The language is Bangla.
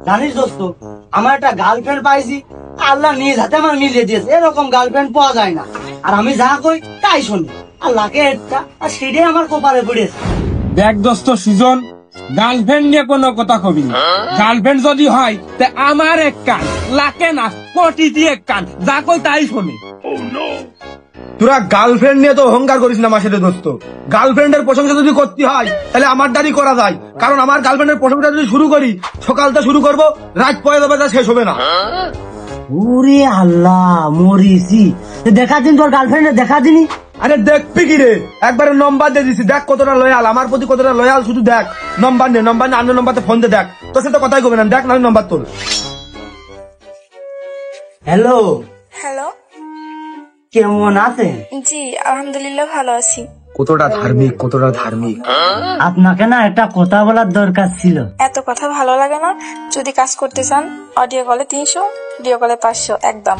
জানিস দোস্ত, আমার একটা গার্লফ্রেন্ড পাইছি, আল্লাহ নিজ হাতে আমার মিলিয়ে দিয়েছে। এরকম গার্লফ্রেন্ড পাওয়া যায় না। আর আমি যা কই তাই শুনি, আল্লাহকে একটা, আর সেটাই আমার কপালে পড়েছে। দেখ দোস্ত সুজন, গার্লফ্রেন্ড নিয়ে কোনো কথা কবি না। গার্লফ্রেন্ড যদি হয় তা আমার এক কান, লাকে না কোটি দিয়ে এক কান, যা কই তাই শোনে। তোরা গার্লফ্রেন্ড নিয়ে তো অহংকার করিস না মাসের দোস্ত। গার্লফ্রেন্ডের প্রশংসা যদি করতে হয় তাহলে আমার দ্বারই করা যায়, কারণ আমার গার্লফ্রেন্ডের প্রশংসা যদি শুরু করি, সকালটা শুরু করবো, রাত পরে যাবে, তা শেষ হবে না। ওরে আল্লাহ, মরিছি। দেখা দিন তোর গার্লফ্রেন্ডের, দেখা দিনি। আরে দেখবি কি রে, একবারে নম্বর দিয়ে দিছি, দেখ কতটা লয়াল আমার প্রতি, কতটা লয়াল, শুধু দেখ। নম্বর নে, অন্য নম্বরতে ফোন দিয়ে দেখ, তোর সাথে কথাই কবে না, দেখ না নম্বর তোর। Hello, hello. কেমন আছেন? জি আলহামদুলিল্লাহ ভালো আছি। কতটা ধার্মিক, কতটা ধার্মিক। আপনাকে না একটা কথা বলার দরকার ছিল। এত কথা ভালো লাগে না। যদি কাজ করতে চান অডিও কলে 300, ভিডিও কলে 500 একদম।